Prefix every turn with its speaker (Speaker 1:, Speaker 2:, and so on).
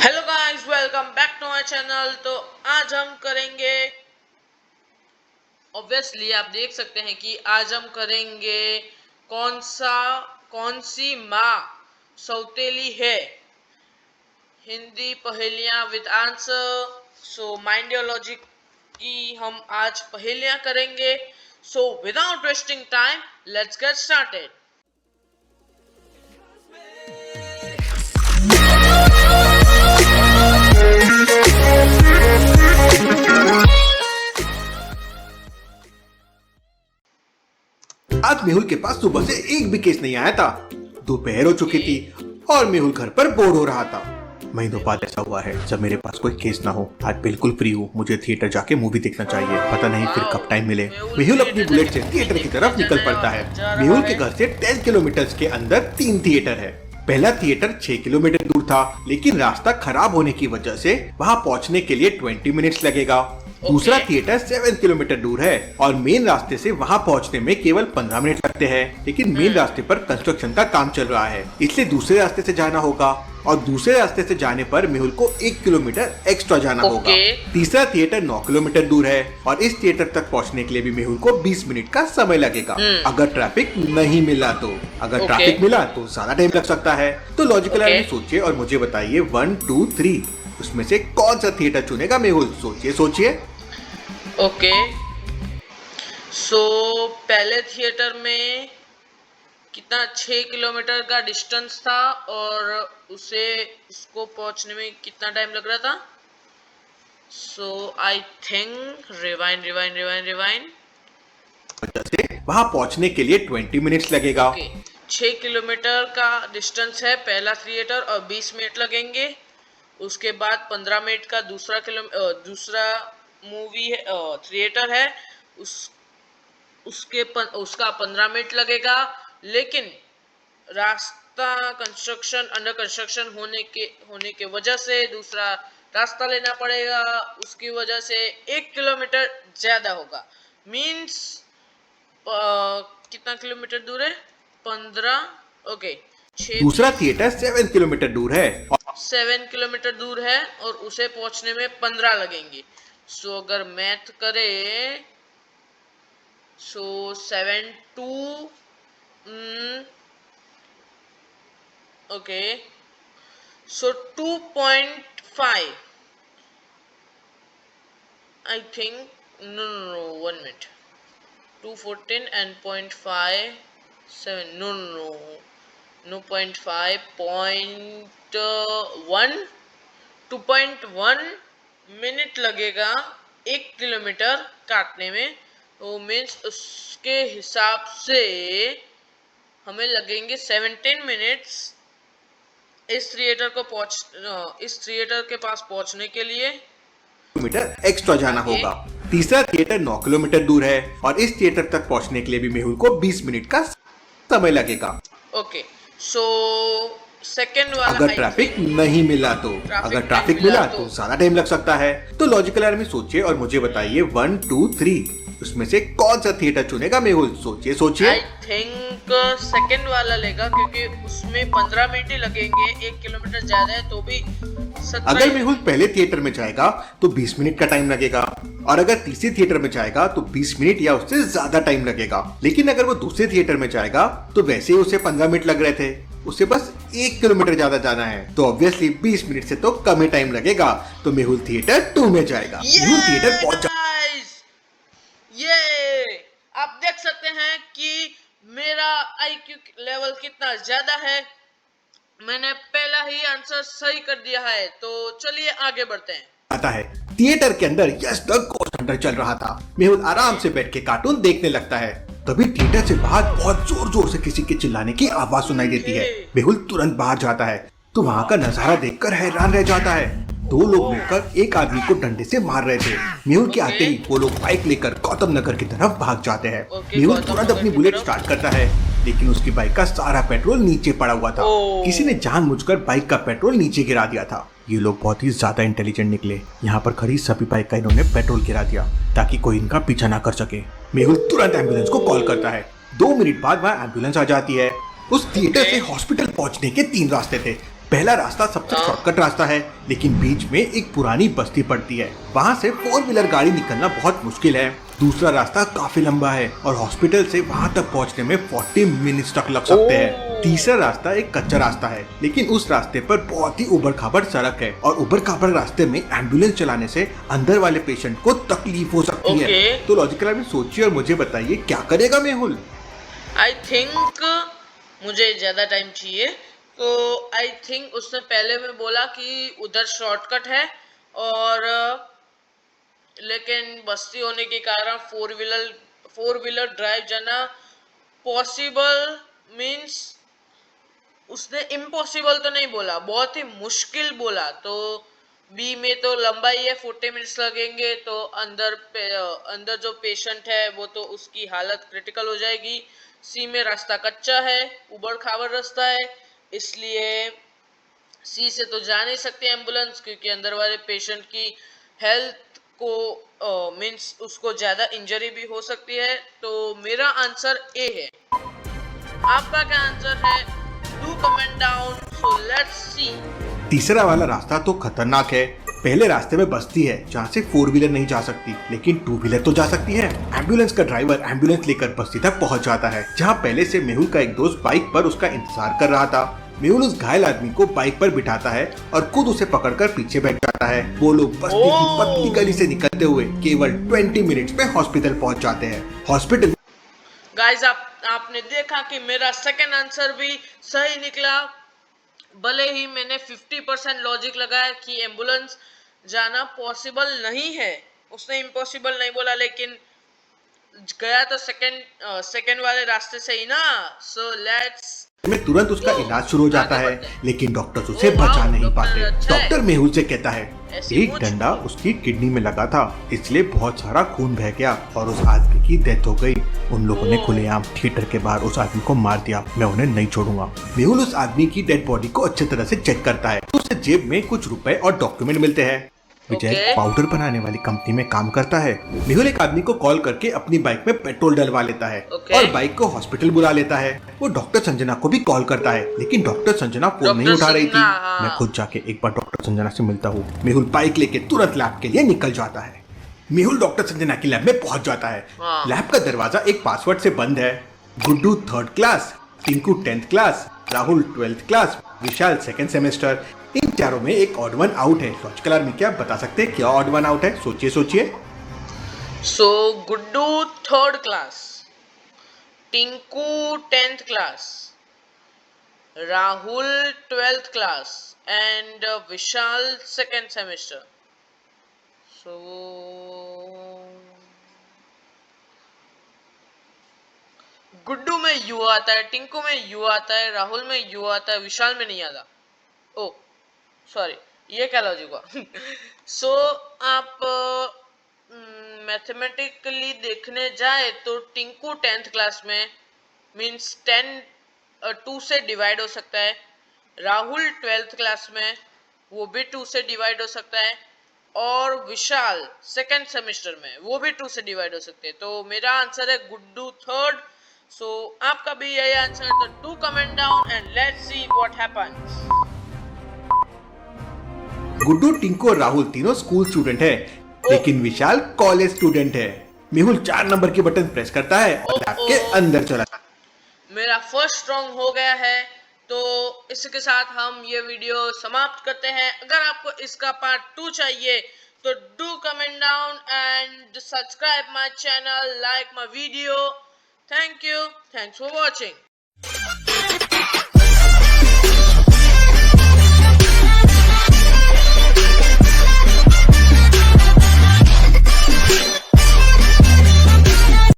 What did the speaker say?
Speaker 1: Hello guys, welcome back to my channel. तो आज हम करेंगे, ऑब्वियसली आप देख सकते हैं कि आज हम करेंगे कौन सी माँ सौतेली है, हिंदी पहेलियां with answer. So mind your logic की हम आज पहेलियां करेंगे। So without wasting time, let's get started.
Speaker 2: आज मेहुल के पास सुबह से एक भी केस नहीं आया था। दोपहर हो चुकी थी और मेहुल घर पर बोर हो रहा था। महीनों बाद ऐसा हुआ है जब मेरे पास कोई केस ना हो। आज बिल्कुल फ्री हूँ, मुझे थिएटर जाके मूवी देखना चाहिए। पता नहीं फिर कब टाइम मिले। मेहुल अपनी बुलेट से थिएटर की तरफ निकल पड़ता है। मेहुल के घर से 10 किलोमीटर के अंदर 3 थिएटर है। पहला थिएटर 6 किलोमीटर दूर था, लेकिन रास्ता खराब होने की वजह से वहाँ पहुँचने के लिए 20 मिनट्स लगेगा। दूसरा थिएटर 7 किलोमीटर दूर है और मेन रास्ते से वहाँ पहुँचने में केवल 15 मिनट लगते हैं, लेकिन मेन रास्ते पर कंस्ट्रक्शन का काम चल रहा है, इसलिए दूसरे रास्ते से जाना होगा। और दूसरे रास्ते से जाने पर मेहुल को 1 किलोमीटर एक्स्ट्रा जाना होगा। तीसरा थिएटर 9 किलोमीटर दूर है और इस थिएटर तक पहुँचने के लिए भी मेहुल को 20 मिनट का समय लगेगा, अगर ट्रैफिक नहीं मिला तो। अगर ट्रैफिक मिला तो ज्यादा टाइम लग सकता है। तो लॉजिकल आदमी सोचिए और मुझे बताइए 1, 2, 3 उसमें से कौन सा थिएटर चुनेगा मेहुल? सोचिए।
Speaker 1: ओके, सो पहले थिएटर में कितना 6 किलोमीटर का डिस्टेंस था और उसको पहुंचने में कितना टाइम लग रहा था? सो आई थिंक रिवाइंड
Speaker 2: वहाँ पहुँचने के लिए 20 मिनट्स लगेगा।
Speaker 1: 6 किलोमीटर का डिस्टेंस है पहला थिएटर और 20 मिनट लगेंगे। उसके बाद 15 मिनट का दूसरा मूवी है, थिएटर है, उसका 15 मिनट लगेगा। लेकिन रास्ता अंडर कंस्ट्रक्शन होने के वजह से दूसरा रास्ता लेना पड़ेगा, उसकी वजह से 1 किलोमीटर ज्यादा होगा। मीन्स कितना किलोमीटर दूर है? 15। ओके,
Speaker 2: दूसरा थिएटर 7 किलोमीटर दूर है
Speaker 1: 7 किलोमीटर दूर है और उसे पहुंचने में 15 लगेंगे। सो अगर मैथ करे so 7 2 okay, so 2.5 I think. No 1 minute, 214 and 0.5 7 no 0.5 0.1 2.1 minute लगेगा 1 किलोमीटर काटने में। तो मीन्स उसके हिसाब से हमें लगेंगे 17 मिनट्स इस थिएटर के पास पहुंचने के लिए।
Speaker 2: किलोमीटर एक्स्ट्रा जाना होगा। तीसरा थिएटर 9 किलोमीटर दूर है और इस थिएटर तक पहुंचने के लिए भी मेहुल को 20 मिनट का समय लगेगा।
Speaker 1: ओके, सो सेकेंड वाला
Speaker 2: अगर ट्रैफिक नहीं मिला तो। अगर ट्रैफिक मिला तो ज्यादा टाइम लग सकता है। तो लॉजिकल आदमी सोचिए और मुझे बताइए 1, 2, 3 उसमें से कौन सा थिएटर चुनेगा मेहुल? सोचिए।
Speaker 1: आई थिंक सेकेंड वाला लेगा, क्योंकि उसमें 15 मिनट ही लगेंगे, 1 किलोमीटर ज्यादा है तो भी।
Speaker 2: अगर मेहुल पहले थिएटर में जाएगा तो 20 मिनट का टाइम लगेगा और अगर तीसरे थिएटर में जाएगा तो 20 मिनट या उससे ज्यादा टाइम लगेगा। लेकिन अगर वो दूसरे थिएटर में जाएगा तो वैसे ही उसे 15 मिनट लग रहे थे, उसे बस 1 किलोमीटर ज्यादा जाना है, तो ऑब्वियसली 20 मिनट से तो कम ही टाइम लगेगा। तो मेहुल थिएटर 2 में जाएगा। मेहुल थिएटर पहुंच
Speaker 1: ये आप देख सकते हैं कि मेरा आईक्यू लेवल कितना ज्यादा है। मैंने पहला ही आंसर सही कर दिया है। तो चलिए आगे बढ़ते हैं।
Speaker 2: आता है थिएटर के अंदर यस द गोस्ट हंटर चल रहा था। मेहुल आराम से बैठ के कार्टून देखने लगता है। तभी थिएटर से बाहर बहुत जोर जोर से किसी के चिल्लाने की आवाज सुनाई देती है। मेहुल तुरंत बाहर जाता है तो वहाँ का नजारा देखकर हैरान रह जाता है। 2 लोग मिलकर एक आदमी को डंडे से मार रहे थे। मेहुल के आते ही वो लोग बाइक लेकर गौतम नगर की तरफ भाग जाते हैं। मेहुल तुरंत अपनी बुलेट स्टार्ट करता है, लेकिन उसकी बाइक का सारा पेट्रोल नीचे पड़ा हुआ था। किसी ने जानबूझकर बाइक का पेट्रोल नीचे गिरा दिया था। ये लोग बहुत ही ज्यादा इंटेलिजेंट निकले। यहाँ पर खड़ी सभी बाइक का इन्होंने पेट्रोल गिरा दिया ताकि कोई इनका पीछा ना कर सके। मेहुल तुरंत एम्बुलेंस को कॉल करता है। 2 मिनट बाद वहाँ एम्बुलेंस आ जाती है। उस थिएटर से हॉस्पिटल पहुंचने के 3 रास्ते थे। पहला रास्ता सबसे शॉर्टकट रास्ता है, लेकिन बीच में एक पुरानी बस्ती पड़ती है। वहाँ से 4 व्हीलर गाड़ी निकलना बहुत मुश्किल है। दूसरा रास्ता काफी लंबा है और हॉस्पिटल से वहाँ तक पहुँचने में 40 मिनट्स तक लग सकते हैं। तीसरा रास्ता एक कच्चा रास्ता है, लेकिन उस रास्ते पर बहुत ही उबड़ खाबड़ सड़क है और उबड़ खाबड़ रास्ते में एम्बुलेंस चलाने से अंदर वाले पेशेंट को तकलीफ हो सकती है। तो लॉजिकल आदमी सोचिए और मुझे बताइए क्या करेगा मेहुल।
Speaker 1: आई थिंक मुझे ज्यादा टाइम चाहिए, तो आई थिंक उसने पहले में बोला कि उधर शॉर्टकट है और लेकिन बस्ती होने के कारण फोर व्हीलर ड्राइव जाना पॉसिबल मीन्स उसने इम्पॉसिबल तो नहीं बोला, बहुत ही मुश्किल बोला। तो बी में तो लंबाई है, 40 मिनट्स लगेंगे, तो अंदर जो पेशेंट है वो तो उसकी हालत क्रिटिकल हो जाएगी। सी में रास्ता कच्चा है, उबड़ खाबड़ रास्ता है, इसलिए सी से तो जा नहीं सकती एम्बुलेंस, क्योंकि अंदर वाले पेशेंट की हेल्थ को मीन्स उसको ज्यादा इंजरी भी हो सकती है। तो मेरा आंसर ए है। आपका क्या आंसर है? Do comment down, so let's see.
Speaker 2: तीसरा वाला रास्ता तो खतरनाक है। पहले रास्ते में बस्ती है जहाँ से 4 व्हीलर नहीं जा सकती, लेकिन 2 व्हीलर तो जा सकती है। एम्बुलेंस का ड्राइवर एम्बुलेंस लेकर बस्ती तक पहुँच जाता है, जहाँ पहले से मेहुल का एक दोस्त बाइक पर उसका इंतजार कर रहा था। मेहुल उस घायल आदमी को बाइक पर बिठाता है और खुद उसे पकड़कर पीछे बैठ जाता है। वो लोग बस्ती की पतली गली से निकलते हुए केवल 20 मिनट्स में हॉस्पिटल पहुँच जाते हैं। हॉस्पिटल
Speaker 1: गाइस, आपने देखा कि मेरा सेकंड आंसर भी सही निकला। भले ही मैंने 50% लॉजिक लगाया कि एम्बुलेंस जाना पॉसिबल नहीं है, उसने इम्पॉसिबल नहीं बोला, लेकिन गया तो सेकंड वाले रास्ते से ही ना। सो लेट्स
Speaker 2: में तुरंत उसका इलाज शुरू हो जाता है, लेकिन डॉक्टर उसे बचा नहीं पाते। डॉक्टर मेहुल से कहता है एक डंडा उसकी किडनी में लगा था, इसलिए बहुत सारा खून बह गया और उस आदमी की डेथ हो गई। उन लोगों ने खुलेआम थिएटर के बाहर उस आदमी को मार दिया। मैं उन्हें नहीं छोड़ूंगा। मेहुल उस आदमी की डेड बॉडी को अच्छी तरह से चेक करता है, तो उसे जेब में कुछ रुपए और डॉक्यूमेंट मिलते हैं। विजय पाउडर बनाने वाली कंपनी में काम करता है। मेहुल एक आदमी को कॉल करके अपनी बाइक में पेट्रोल डलवा लेता है और बाइक को हॉस्पिटल बुला लेता है। वो डॉक्टर संजना को भी कॉल करता है, लेकिन डॉक्टर संजना फोन नहीं उठा रही थी। मैं खुद जाके एक बार डॉक्टर संजना से मिलता हूँ। मेहुल बाइक लेके तुरंत लैब के लिए निकल जाता है। मेहुल डॉक्टर संजना की लैब में पहुंच जाता है। लैब का दरवाजा एक पासवर्ड से बंद है। Guddu 3rd class, Tinku 10th class, Rahul 12th class, Vishal 2nd semester. इन चारों में एक ऑड वन आउट है। लॉजिकल आदमी क्या बता सकते हैं क्या ऑड वन आउट है? सोचिए सोचिए।
Speaker 1: So Guddu 3rd class, Tinku 10th class, Rahul 12th class and Vishal 2nd semester. So Guddu में यू आता है, टिंकू में यू आता है, राहुल में यू आता है, विशाल में नहीं आता। ओ सॉरी, ये क्या लॉजिक हुआ? सो आप मैथमेटिकली देखने जाए तो टिंकू 10th क्लास में मींस 2 से डिवाइड हो सकता है। राहुल 12th क्लास में वो भी 2 से डिवाइड हो सकता है और विशाल 2nd सेमेस्टर में वो भी 2 से डिवाइड हो सकते हैं। तो मेरा आंसर है गुड्डू 3rd। सो आपका भी यही आंसर, तो do comment down and let's see what happens.
Speaker 2: Guddu, Tinku और राहुल तीनों स्कूल स्टूडेंट है, लेकिन विशाल कॉलेज स्टूडेंट है। मेहुल 4 नंबर के बटन प्रेस करता है और लैब के अंदर चला जाता है।
Speaker 1: मेरा फर्स्ट रॉन्ग हो गया है, तो इसके साथ हम ये वीडियो समाप्त करते हैं। अगर आपको इसका पार्ट 2 चाहिए तो do comment down and subscribe my channel, like my video. Thank you, thanks for watching.